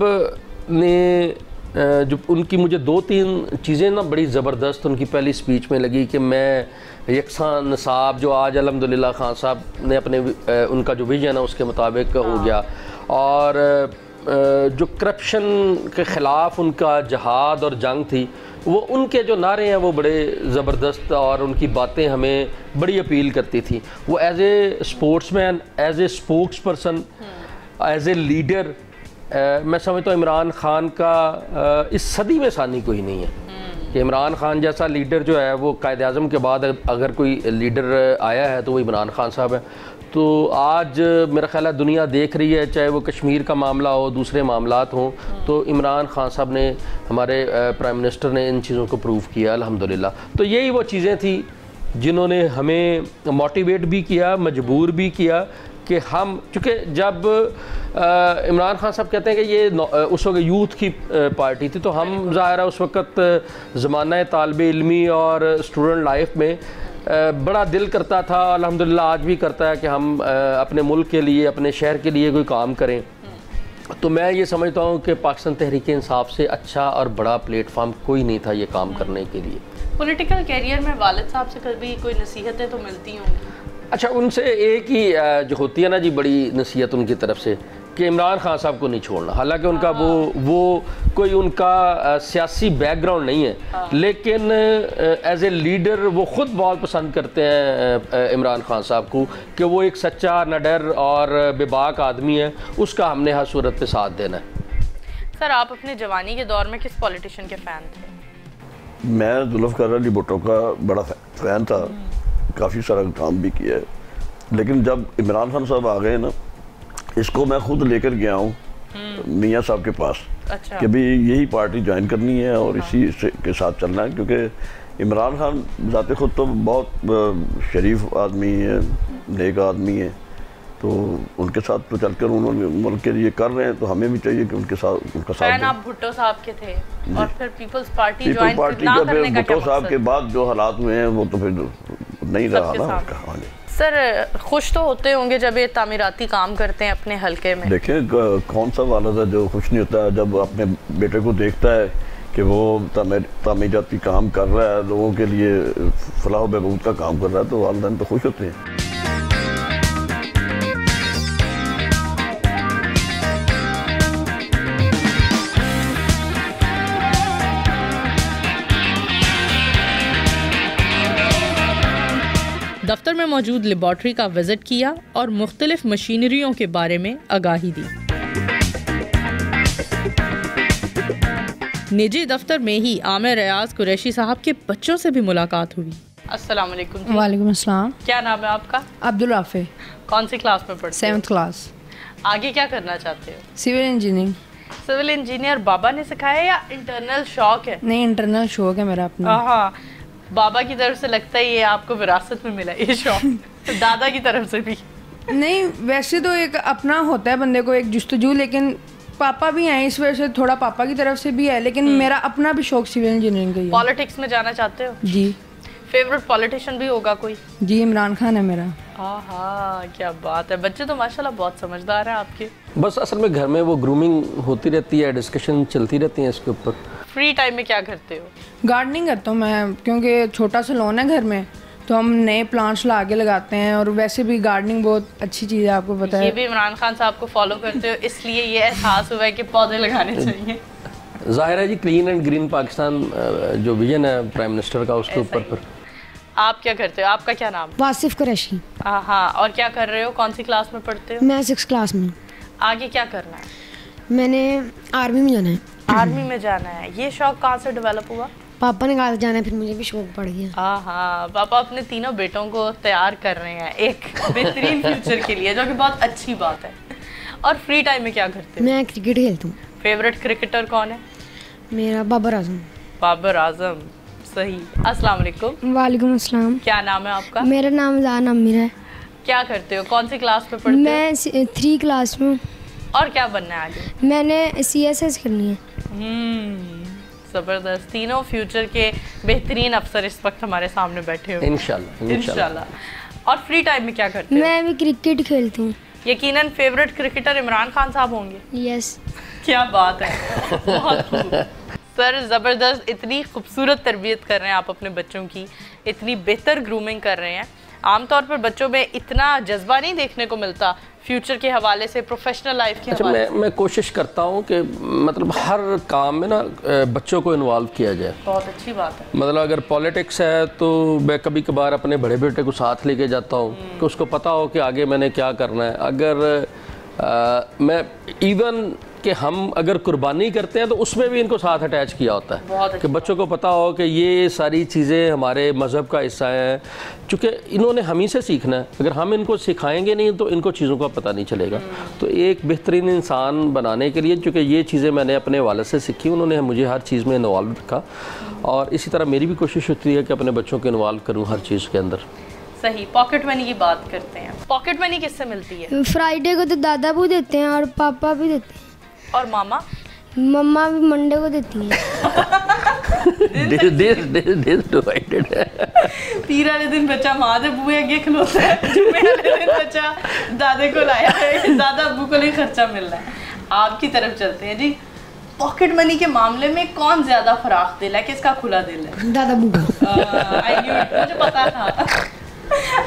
ने जो उनकी मुझे 2-3 चीज़ें ना बड़ी ज़बरदस्त उनकी पहली स्पीच में लगी कि मैं यकसान निसाब जो आज अल्हम्दुलिल्लाह खान साहब ने अपने उनका जो विजन है उसके मुताबिक हो गया, और जो करप्शन के ख़िलाफ़ उनका जहाद और जंग थी, वो उनके जो नारे हैं वो बड़े ज़बरदस्त और उनकी बातें हमें बड़ी अपील करती थी। वो as a sportsman, as a spokesperson, as a leader, मैं समझता हूँ इमरान खान का इस सदी में सानी कोई नहीं है कि इमरान खान जैसा लीडर जो है वो कायद आज़म के बाद अगर कोई लीडर आया है तो वो इमरान खान साहब है। तो आज मेरा ख्याल है दुनिया देख रही है, चाहे वो कश्मीर का मामला हो, दूसरे मामलात हों, तो इमरान खान साहब ने, हमारे प्राइम मिनिस्टर ने इन चीज़ों को प्रूव किया अल्हम्दुलिल्लाह। तो यही वो चीज़ें थी जिन्होंने हमें मोटिवेट भी किया, मजबूर भी किया कि हम, चूँकि जब इमरान खान साहब कहते हैं कि ये उस वक्त यूथ की पार्टी थी, तो हम ज़ाहिर है उस वक्त ज़माना तालिब इल्मी और स्टूडेंट लाइफ में बड़ा दिल करता था, अल्हम्दुलिल्लाह आज भी करता है कि हम अपने मुल्क के लिए, अपने शहर के लिए कोई काम करें। तो मैं ये समझता हूँ कि पाकिस्तान तहरीक इंसाफ से अच्छा और बड़ा प्लेटफार्म कोई नहीं था ये काम करने के लिए। पॉलिटिकल कैरियर में वालिद साहब से कभी कोई नसीहतें तो मिलती होंगी? अच्छा, उनसे एक ही जो होती है ना जी बड़ी नसीहत उनकी तरफ से कि इमरान खान साहब को नहीं छोड़ना। हालांकि उनका वो कोई उनका सियासी बैकग्राउंड नहीं है, लेकिन एज ए लीडर वो ख़ुद बहुत पसंद करते हैं इमरान खान साहब को कि वो एक सच्चा, निडर और बेबाक आदमी है, उसका हमने हर सूरत पे साथ देना है। सर, आप अपने जवानी के दौर में किस पॉलिटिशियन के फ़ैन थे? मैं जुल्फ़िकार अली भुट्टो का बड़ा फ़ैन था, काफ़ी सारा काम भी किया है, लेकिन जब इमरान खान साहब आ गए ना, इसको मैं खुद लेकर गया हूँ मियाँ साहब के पास। अच्छा। कि भाई यही पार्टी ज्वाइन करनी है और इसी के साथ चलना है, क्योंकि इमरान खान ज़ाते खुद तो बहुत शरीफ आदमी है, नेक आदमी है, तो उनके साथ तो चलकर उन्होंने मुल्क के लिए कर रहे हैं, तो हमें भी चाहिए कि उनके साथ उनका साथ दें। आप भुट्टो साहब के थे और फिर पीपल्स पार्टी पीपल्स पार्टी का फिर भुट्टो साहब के बाद जो हालात हुए हैं वो तो फिर नहीं रहा ना उनका। हाँ जी सर, खुश तो होते होंगे जब ये तामीराती काम करते हैं अपने हलके में। देखें कौन सा वालिद है जो खुश नहीं होता है जब अपने बेटे को देखता है कि वो तामीराती काम कर रहा है, लोगों के लिए फलाह बहबूद का काम कर रहा है, तो वालिदैन तो खुश होते हैं। दफ्तर में मौजूद लेबॉर्ट्री का विजिट किया और मुख्तलिफ मशीनरियों के बारे में आगाही दी। निजी दफ्तर में ही आमिर रियाज कुरैशी साहब के बच्चों से भी मुलाकात हुई। अस्सलाम वालेकुम जी। वालेकुम अस्सलाम। क्या नाम है आपका? अब्दुल राफे। कौन सी क्लास में पढ़ते हो? 7th class. आगे क्या करना चाहते हो? Civil engineering. सिविल इंजीनियर बाबा ने सिखाया या इंटरनल शौक है? नहीं, इंटरनल शौक है मेरा अपना। हाँ, बाबा की तरफ से लगता है ये आपको विरासत में मिला ये शौक। दादा की तरफ से भी? नहीं, वैसे तो एक अपना होता है बंदे को एक जुस्तजू, लेकिन पापा भी हैं इस वजह से थोड़ा पापा की तरफ से भी है, लेकिन मेरा अपना भी शौक सिविल इंजीनियरिंग का ही है। पॉलिटिक्स में जाना चाहते हो? जी। फेवरेट पॉलिटिशियन भी होगा कोई? जी, इमरान खान है मेरा। हाँ, क्या बात है। बच्चे तो माशाल्लाह बहुत समझदार हैं आपके। बस असल में घर में वो ग्रूमिंग होती रहती है, डिस्कशन चलती रहती है इसके ऊपर। फ्री टाइम में क्या करते हो? गार्डनिंग करता हूँ मैं, क्योंकि छोटा सा लॉन है घर में, तो हम नए प्लांट्स ला के लगाते हैं, और वैसे भी गार्डनिंग बहुत अच्छी चीज़ है, आपको पता है। ये भी इमरान खान साहब को फॉलो करते हो इसलिए ये एहसास हुआ है कि पौधे लगाने चाहिए। जाहिर है जी, क्लीन एंड ग्रीन पाकिस्तान जो विजन है प्राइम मिनिस्टर का, उसके ऊपर पर। आप क्या करते हो? आपका क्या नाम? वासिफ कुरैशी। हाँ, और क्या कर रहे हो? कौन सी क्लास में पढ़ते हो? मैं 6th क्लास में। आगे क्या करना है? मैंने आर्मी में जाना है। आर्मी में जाना है। ये शौक कहाँ से डेवलप हुआ? पापा ने कहा जाना है, फिर मुझे भी शौक पड़ गया। हाँ, पापा अपने तीनों बेटों को तैयार कर रहे हैं एक बेहतरीन फ्यूचर के लिए, जो कि बहुत अच्छी बात है। और फ्री टाइम में क्या करते हो? मैं क्रिकेट खेलता हूँ। फेवरेट क्रिकेटर कौन है? मेरा बाबर आजम। बाबर आजम, सही। अस्सलाम वालेकुम। वालेकुम अस्सलाम। क्या नाम है आपका? मेरा नाम जान अमीर है। क्या करते हो? कौन सी क्लास में पढ़ते हो? मैं 3 क्लास में। और क्या बनना है आगे? मैंने CSS करनी है। जबरदस्त। तीनों फ्यूचर के बेहतरीन अफसर इस वक्त हमारे सामने बैठे हो। इंशाल्लाह। और फ्री टाइम में क्या करते हो? मैं भी क्रिकेट खेलती हूँ। यकीनन फेवरेट क्रिकेटर इमरान खान साहब होंगे। यस। क्या बात है, बहुत खूब। सर, ज़बरदस्त। इतनी खूबसूरत तरबियत कर रहे हैं आप अपने बच्चों की, इतनी बेहतर ग्रूमिंग कर रहे हैं। आमतौर पर बच्चों में इतना जज्बा नहीं देखने को मिलता फ्यूचर के हवाले से, प्रोफेशनल लाइफ के हवाले से। मैं कोशिश करता हूँ कि मतलब हर काम में ना बच्चों को इन्वॉल्व किया जाए। बहुत अच्छी बात है। मतलब अगर पॉलिटिक्स है तो मैं कभी कभार अपने बड़े बेटे को साथ लेके जाता हूँ कि उसको पता हो कि आगे मैंने क्या करना है। अगर मैं इवन कि हम अगर कुर्बानी करते हैं तो उसमें भी इनको साथ अटैच किया होता है कि बच्चों को पता हो कि ये सारी चीज़ें हमारे मज़हब का हिस्सा हैं, चूँकि इन्होंने हम ही से सीखना है। अगर हम इनको सिखाएंगे नहीं तो इनको चीज़ों का पता नहीं चलेगा। तो एक बेहतरीन इंसान बनाने के लिए, चूँकि ये चीज़ें मैंने अपने वालिद से सीखी, उन्होंने मुझे हर चीज़ में इन्वॉल्व रखा, और इसी तरह मेरी भी कोशिश होती है कि अपने बच्चों को इन्वॉल्व करूँ हर चीज़ के अंदर। सही। पॉकेट मनी की बात करते हैं। पॉकेट मनी किससे मिलती है? फ्राइडे को तो दादा भी देते हैं और पापा भी देते हैं। और मामा? मम्मा भी मंडे को देती हैं। पीर वाले दिन बच्चा माँ से बुए आगे खलोता है, जुम्मे वाले दिन बच्चा दादे को लाया है, दादा अब्बू को नहीं खर्चा मिल रहा है। आपकी तरफ चलते हैं जी। पॉकेट मनी के मामले में कौन ज्यादा फराख दिल है, किसका खुला दिल है? दादा अब्बू का। मुझे पता था।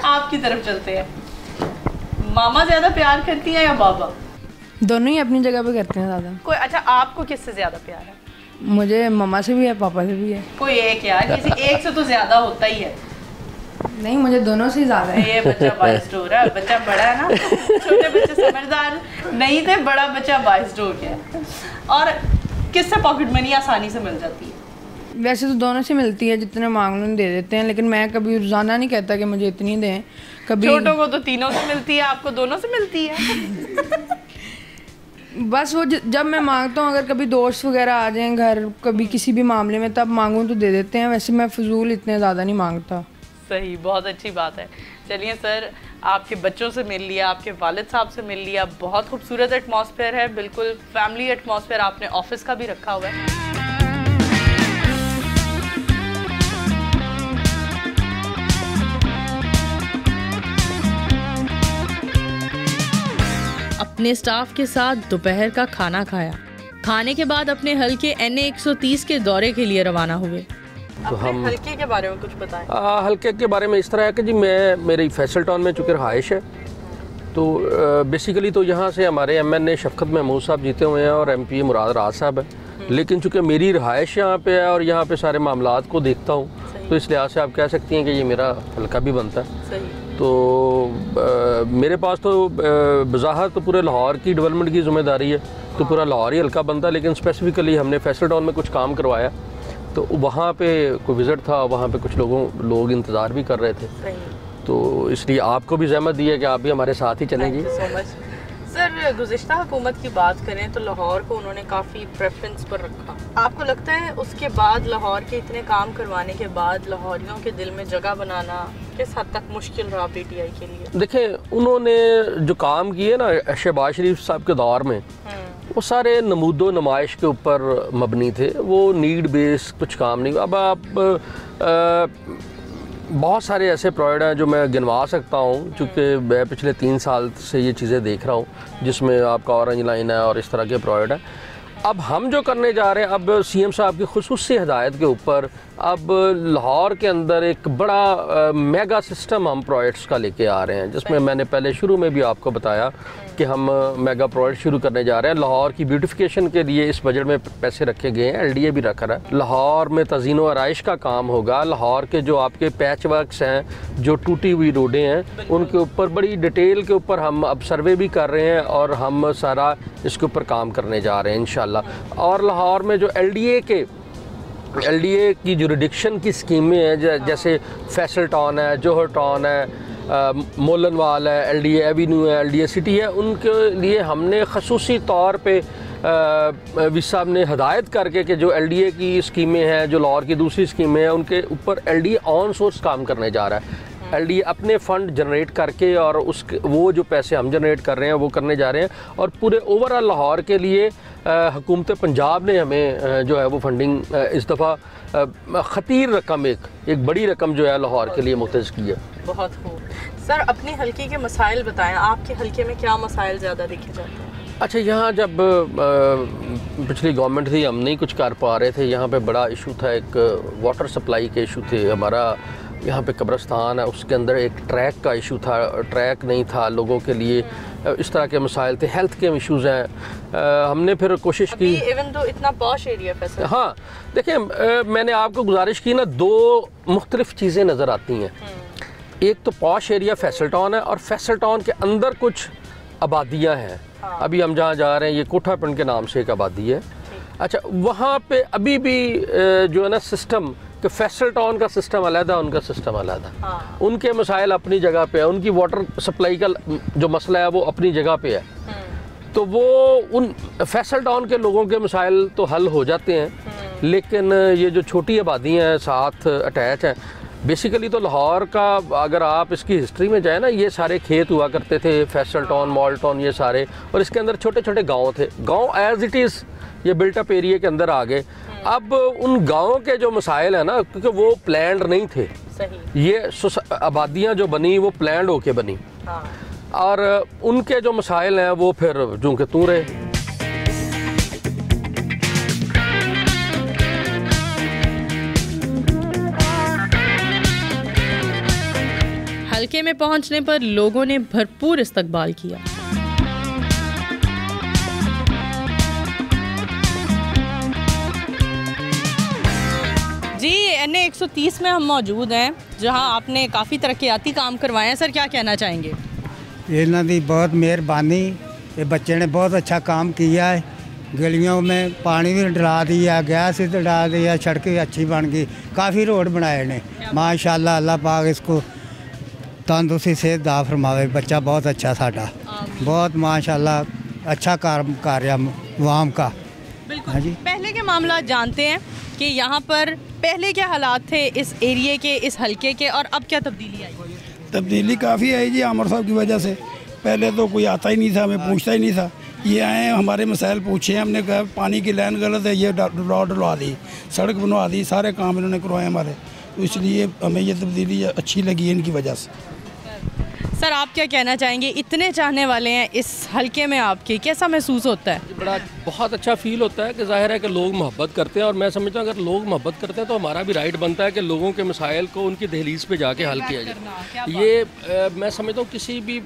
आपकी तरफ चलते हैं। मामा ज्यादा प्यार करती है या बाबा? दोनों ही अपनी जगह पे करते हैं ज़्यादा। कोई अच्छा, आपको किससे ज्यादा प्यार है? मुझे मम्मा से भी है, पापा से भी है। कोई एक यार, किसी एक से तो ज्यादा होता ही है। नहीं, मुझे दोनों से ज़्यादा है। ये बच्चा बाइस्ड हो रहा है। बच्चा बड़ा है ना, छोटे बच्चे समझदार नहीं थे, बड़ा बच्चा बाइस्ड हो गया। और किससे पॉकेट मनी आसानी से मिल जाती है? वैसे तो दोनों से मिलती है, जितने मांग लो दे देते हैं, लेकिन मैं कभी रोजाना नहीं कहता कि मुझे इतनी दें। कभी छोटों को तो तीनों से मिलती है, आपको दोनों से मिलती है। बस वो जब मैं मांगता हूँ, अगर कभी दोस्त वगैरह आ जाएं घर कभी किसी भी मामले में, तब मांगूँ तो दे देते हैं। वैसे मैं फजूल इतने ज़्यादा नहीं मांगता। सही, बहुत अच्छी बात है। चलिए सर, आपके बच्चों से मिल लिया, आपके वालिद साहब से मिल लिया, बहुत खूबसूरत एटमॉस्फेयर है, बिल्कुल फैमिली एटमॉस्फेयर। आपने ऑफिस का भी रखा हुआ है। अपने स्टाफ के साथ दोपहर का खाना खाया, खाने के बाद अपने हल्के NA 130 के दौरे के लिए रवाना हुए। तो हम हल्के के बारे में कुछ बताएं। हल्के के बारे में इस तरह है कि जी मेरी फैसल टाउन में चूँकि रहाइश है, तो बेसिकली तो यहाँ से हमारे MNA शफकत महमूद साहब जीते हुए हैं और MPA मुराद राज साहब है, लेकिन चूँकि मेरी रहाइश यहाँ पे है और यहाँ पे सारे मामलात को देखता हूँ, तो इस लिहाज से आप कह सकती हैं कि ये मेरा हल्का भी बनता है। सही। तो मेरे पास तो बज़ाहिर तो पूरे लाहौर की डेवलपमेंट की ज़िम्मेदारी है, तो पूरा लाहौर ही हल्का बनता है, लेकिन स्पेसिफिकली हमने फैसल टाउन में कुछ काम करवाया, तो वहाँ पे कोई विज़िट था, वहाँ पे कुछ लोग इंतज़ार भी कर रहे थे। सही। तो इसलिए आपको भी ज़हमत दी है कि आप भी हमारे साथ ही चलेंगी। सर, गुज़िश्ता हुकूमत की बात करें तो लाहौर को उन्होंने काफ़ी प्रेफरेंस पर रखा। आपको लगता है उसके बाद लाहौर के इतने काम करवाने के बाद लाहौरियों के दिल में जगह बनाना किस हद तक मुश्किल रहा PTI के लिए? देखें, उन्होंने जो काम किए ना शहबाज शरीफ साहब के दौर में, वो सारे नमूदो नुमाइश के ऊपर मबनी थे, वो नीड बेस कुछ काम नहीं। अब आप बहुत सारे ऐसे प्रोजेक्ट हैं जो मैं गिनवा सकता हूँ, चूँकि मैं पिछले 3 साल से ये चीज़ें देख रहा हूँ, जिसमें आपका ऑरेंज लाइन है और इस तरह के प्रोजेक्ट हैं। अब हम जो करने जा रहे हैं, अब CM साहब की खुसूसी हिदायत के ऊपर अब लाहौर के अंदर एक बड़ा मेगा सिस्टम हम प्रोजेक्ट्स का लेके आ रहे हैं, जिसमें मैंने पहले शुरू में भी आपको बताया कि हम मेगा प्रोजेक्ट शुरू करने जा रहे हैं। लाहौर की ब्यूटिफिकेशन के लिए इस बजट में पैसे रखे गए हैं, LDA भी रखा है। लाहौर में तज़ीनो आराइश का काम होगा। लाहौर के जो आपके पैच वर्क्स हैं, जो टूटी हुई रोडें हैं, उनके ऊपर बड़ी डिटेल के ऊपर हम अब सर्वे भी कर रहे हैं और हम सारा इसके ऊपर काम करने जा रहे हैं इंशाल्लाह। और लाहौर में जो LDA की जुरिडिक्शन की स्कीमें हैं, जैसे फैसल टाउन है, जोहर टाउन है, मोलनवाल है, LDA एवेन्यू है, LDA सिटी है, उनके लिए हमने खसूसी तौर पे विस साहब ने हदायत करके कि जो LDA की स्कीमें हैं, जो लाहौर की दूसरी स्कीमें हैं, उनके ऊपर LDA ऑन सोर्स काम करने जा रहा है। LDA अपने फ़ंड जनरेट करके और वो जो पैसे हम जनरेट कर रहे हैं वो करने जा रहे हैं, और पूरे ओवरऑल लाहौर के लिए हुकूमत पंजाब ने हमें जो है वो फंडिंग इस दफ़ा ख़तीर रकम एक बड़ी रकम जो है लाहौर के लिए मुख्तस की है। बहुत खूब। सर, अपने हल्के के मसाइल बताएं, आपके हल्के में क्या मसाइल ज़्यादा देखे जाते हैं? अच्छा, यहाँ जब पिछली गवर्नमेंट थी, हम नहीं कुछ कर पा रहे थे, यहाँ पे बड़ा इशू था, एक वाटर सप्लाई के इशू थे। हमारा यहाँ पे कब्रिस्तान है, उसके अंदर एक ट्रैक का इशू था, ट्रैक नहीं था लोगों के लिए, इस तरह के मसाइल थे। हेल्थ के इशूज़ हैं। हमने फिर कोशिश की, इवन तो इतना पॉश एरिया है। हाँ, देखें, मैंने आपको गुजारिश की ना, 2 मुख्तलिफ चीज़ें नज़र आती हैं। एक तो पॉश एरिया फैसल टाउन है, और फैसल टाउन के अंदर कुछ आबादियाँ हैं। अभी हम जहाँ जा रहे हैं, ये कोठा पिंड के नाम से एक आबादी है। अच्छा, वहाँ पे अभी भी जो है ना सिस्टम, कि फैसल टाउन का सिस्टम अलग है, उनका सिस्टम अलग है। उनके मसाइल अपनी जगह पे है, उनकी वाटर सप्लाई का जो मसला है वो अपनी जगह पे है। तो वो उन फैसल टाउन के लोगों के मसाइल तो हल हो जाते हैं, लेकिन ये जो छोटी आबादी हैं साथ अटैच हैं, बेसिकली तो लाहौर का अगर आप इसकी हिस्ट्री में जाए ना, ये सारे खेत हुआ करते थे, फैसल टाउन, मॉल टाउन, ये सारे, और इसके अंदर छोटे छोटे गाँव थे। गाँव एज इट इज़ ये बिल्टअप एरिया के अंदर आ गए। अब उन गाँव के जो मसाइल हैं ना, क्योंकि वो प्लान्ड नहीं थे, सही। ये आबादियाँ जो बनी वो प्लान्ड होके बनी, और उनके जो मसाइल हैं वो फिर जूं के तूं रहे। हल्के में पहुंचने पर लोगों ने भरपूर इस्तकबाल किया। जी, NA 130 में हम मौजूद हैं, जहां आपने काफ़ी तरक्याती काम करवाए हैं। सर, क्या कहना चाहेंगे? इन्हों की बहुत मेहरबानी, ये बच्चे ने बहुत अच्छा काम किया है। गलियों में पानी भी डला दिया, गैस भी डला दिया, सड़कें अच्छी बन गई, काफ़ी रोड बनाए ने। माशाल्लाह, अल्लाह पाक इसको तंदुरुस्ती सेहत दा फरमावे। बच्चा बहुत अच्छा साडा, बहुत माशाल्लाह अच्छा काम कर रहा वाम का। बिल्कुल। हाँ जी, पहले के मामला जानते हैं कि यहाँ पर पहले क्या हालात थे इस एरिए के, इस हलके के, और अब क्या तब्दीली आई? तब्दीली काफ़ी आई जी आमिर साहब की वजह से। पहले तो कोई आता ही नहीं था, हमें पूछता ही नहीं था। ये आए, हमारे मसाइल पूछे, हमने कहा पानी की लाइन गलत है, ये रोड डलवा दी, सड़क बनवा दी, सारे काम इन्होंने करवाए हमारे। तो इसलिए हमें ये तब्दीली अच्छी लगी है इनकी वजह से। सर आप क्या कहना चाहेंगे, इतने चाहने वाले हैं इस हलके में आपके, कैसा महसूस होता है? बड़ा बहुत अच्छा फील होता है कि जाहिर है कि लोग मोहब्बत करते हैं, और मैं समझता हूँ अगर लोग मोहब्बत करते हैं तो हमारा भी राइट बनता है कि लोगों के मसाइल को उनकी दहलीज पे जाके हल किया जाए। ये मैं समझता हूँ किसी भी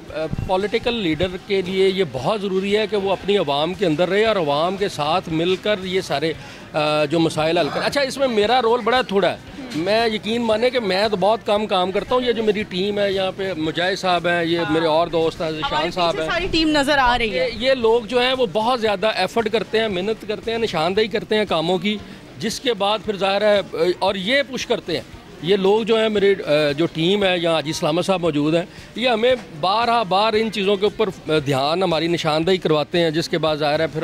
पॉलिटिकल लीडर के लिए ये बहुत ज़रूरी है कि वो अपनी आवाम के अंदर रहे और आवाम के साथ मिलकर ये सारे जो मसाइल हल करें। अच्छा, इसमें मेरा रोल बड़ा थोड़ा है। मैं यकीन माने कि मैं तो बहुत कम काम करता हूँ। ये जो मेरी टीम है यहाँ पे, मुजाहिद साहब हैं, ये मेरे और दोस्त हैं, शान साहब हैं, सारी टीम नज़र आ रही है। ये लोग जो हैं वो बहुत ज़्यादा एफर्ट करते हैं, मेहनत करते हैं, निशानदेही करते हैं कामों की, जिसके बाद फिर ज़ाहिर है और ये पुश करते हैं। ये लोग जो हैं, मेरे जो टीम है यहाँ, हाजी सलामत साहब मौजूद हैं, ये हमें बार इन चीज़ों के ऊपर ध्यान, हमारी निशानदेही करवाते हैं, जिसके बाद ज़ाहिर है फिर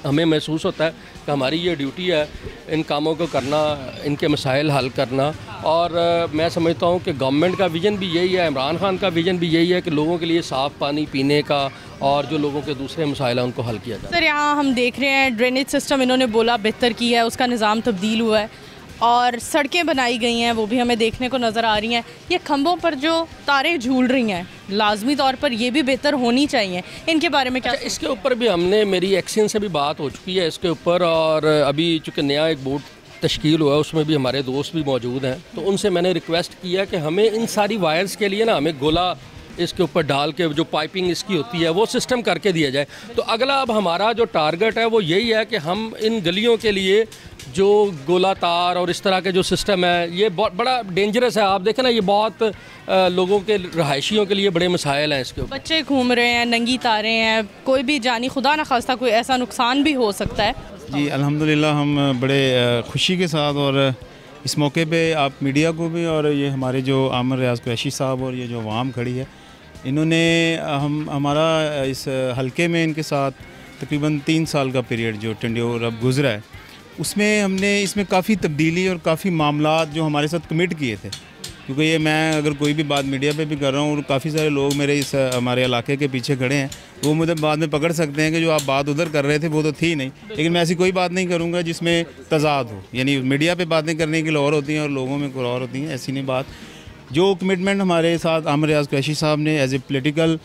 हमें महसूस होता है कि हमारी ये ड्यूटी है इन कामों को करना, इनके मसाइल हल करना। और मैं समझता हूँ कि गवर्नमेंट का विज़न भी यही है, इमरान खान का विज़न भी यही है कि लोगों के लिए साफ़ पानी पीने का और जो लोगों के दूसरे मसाइल हैं उनको हल किया जाए। सर यहाँ हम देख रहे हैं ड्रेनेज सिस्टम इन्होंने बोला बेहतर किया है, उसका निज़ाम तब्दील हुआ है और सड़कें बनाई गई हैं, वो भी हमें देखने को नज़र आ रही हैं। ये खंभों पर जो तारें झूल रही हैं, लाजमी तौर पर ये भी बेहतर होनी चाहिए, इनके बारे में क्या? इसके ऊपर भी हमने, मेरी एक्शन से भी बात हो चुकी है इसके ऊपर, और अभी चूँकि नया एक बोर्ड तश्कील हुआ है उसमें भी हमारे दोस्त भी मौजूद हैं, तो उनसे मैंने रिक्वेस्ट किया कि हमें इन सारी वायर्स के लिए ना हमें गोला इसके ऊपर डाल के जो पाइपिंग इसकी होती है वो सिस्टम करके दिया जाए। तो अगला अब हमारा जो टारगेट है वो यही है कि हम इन गलियों के लिए जो गोला तार और इस तरह के जो सिस्टम है, ये बहुत बड़ा डेंजरस है। आप देखें ना, ये बहुत लोगों के रहायशियों के लिए बड़े मसाइल हैं इसके ऊपर। बच्चे घूम रहे हैं, नंगी तारें हैं, कोई भी जानी खुदा न खास्ता कोई ऐसा नुकसान भी हो सकता है। जी अल्हम्दुलिल्लाह हम बड़े खुशी के साथ, और इस मौके पे आप मीडिया को भी, और ये हमारे जो आमिर रियाज कुरैशी साहब और ये जो अवाम खड़ी है, इन्होंने हमारा इस हलके में इनके साथ तकरीबन 3 साल का पीरियड जो टेंड्योर अब गुज़रा है, उसमें हमने इसमें काफ़ी तब्दीली और काफ़ी मामलात जो हमारे साथ कमिट किए थे। क्योंकि ये मैं अगर कोई भी बात मीडिया पे भी कर रहा हूँ और काफ़ी सारे लोग मेरे इस हमारे इलाके के पीछे खड़े हैं, वो मुझे बाद में पकड़ सकते हैं कि जो आप बात उधर कर रहे थे वो तो थी नहीं। लेकिन मैं ऐसी कोई बात नहीं करूँगा जिसमें तजाद हो, यानी मीडिया पे बातें करने के लिए और होती हैं और लोगों में कोई और होती हैं, ऐसी नहीं बात। जो कमिटमेंट हमारे साथ आमिर रियाज कुरैशी साहब ने एज ए पोलिटिकल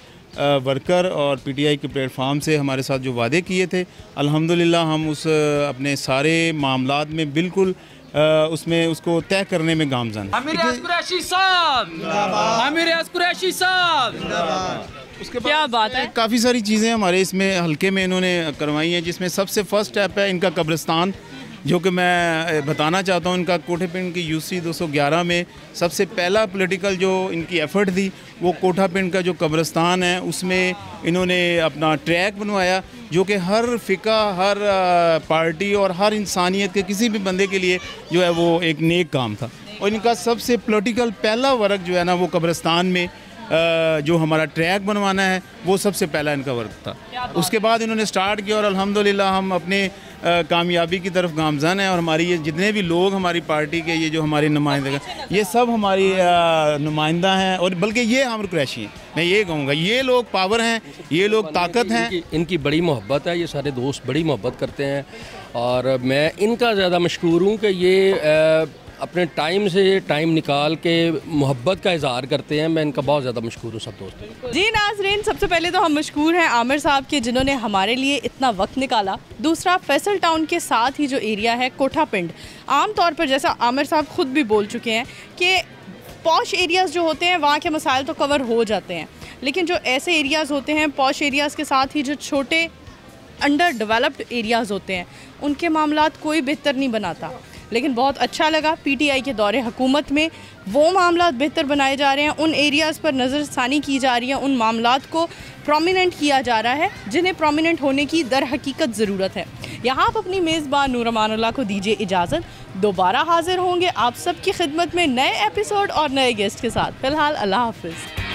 वर्कर और पीटीआई के प्लेटफार्म से हमारे साथ जो वादे किए थे, अल्हम्दुलिल्लाह हम उस अपने सारे मामलात में बिल्कुल उसमें उसको तय करने में गामज़न। आमिर रियाज कुरैशी साहब, आमिर रियाज कुरैशी साहब। उसके क्या बात है, काफ़ी सारी चीज़ें हमारे इसमें हल्के में इन्होंने करवाई हैं, जिसमें सबसे फर्स्ट स्टेप है इनका कब्रिस्तान, जो कि मैं बताना चाहता हूँ। इनका कोठा पिंड की यूसी 211 में सबसे पहला पॉलिटिकल जो इनकी एफ़र्ट थी वो कोठा पिंड का जो कब्रिस्तान है उसमें इन्होंने अपना ट्रैक बनवाया, जो कि हर फ़िका, हर पार्टी और हर इंसानियत के किसी भी बंदे के लिए जो है वो एक नेक काम था। और इनका सबसे पॉलिटिकल पहला वर्क जो है ना, वो कब्रिस्तान में जो हमारा ट्रैक बनवाना है वो सबसे पहला इनका वर्क था। उसके बाद इन्होंने स्टार्ट किया और अल्हम्दुलिल्लाह हम अपने कामयाबी की तरफ गामज़न हैं। और हमारी ये जितने भी लोग हमारी पार्टी के, ये जो हमारे नुमाइंदे, ये सब हमारी नुमाइंदा हैं, और बल्कि ये आमिर कुरैशी हैं। मैं ये कहूँगा ये लोग पावर हैं, ये लोग ताकत हैं, इनकी बड़ी मोहब्बत है, ये सारे दोस्त बड़ी मोहब्बत करते हैं और मैं इनका ज़्यादा मशकूर हूँ कि ये अपने टाइम से टाइम निकाल के मोहब्बत का इजहार करते हैं। मैं इनका बहुत ज़्यादा मशकूर हूँ सब दोस्तों। जी नाज़रीन, सबसे पहले तो हम मशकूर हैं आमिर साहब के, जिन्होंने हमारे लिए इतना वक्त निकाला। दूसरा, फैसल टाउन के साथ ही जो एरिया है कोठा पिंड, आम तौर पर जैसा आमिर साहब खुद भी बोल चुके हैं कि पॉश एरियाज़ जो होते हैं वहाँ के मसाइल तो कवर हो जाते हैं, लेकिन जो ऐसे एरियाज़ होते हैं पॉश एरियाज़ के साथ ही जो छोटे अंडर डेवलप्ड एरियाज़ होते हैं, उनके मामलात कोई बेहतर नहीं बनाता। लेकिन बहुत अच्छा लगा पीटीआई के दौरे हुकूमत में वो मामलात बेहतर बनाए जा रहे हैं, उन एरियाज़ पर नज़रसानी की जा रही है, उन मामलात को प्रोमिनेंट किया जा रहा है जिन्हें प्रोमिनेंट होने की दर हकीकत ज़रूरत है। यहाँ आप अपनी मेज़बान नूर अमानुल्लाह को दीजिए इजाज़त। दोबारा हाजिर होंगे आप सबकी खिदमत में नए एपिसोड और नए गेस्ट के साथ। फ़िलहाल अल्लाह हाफ़िज़।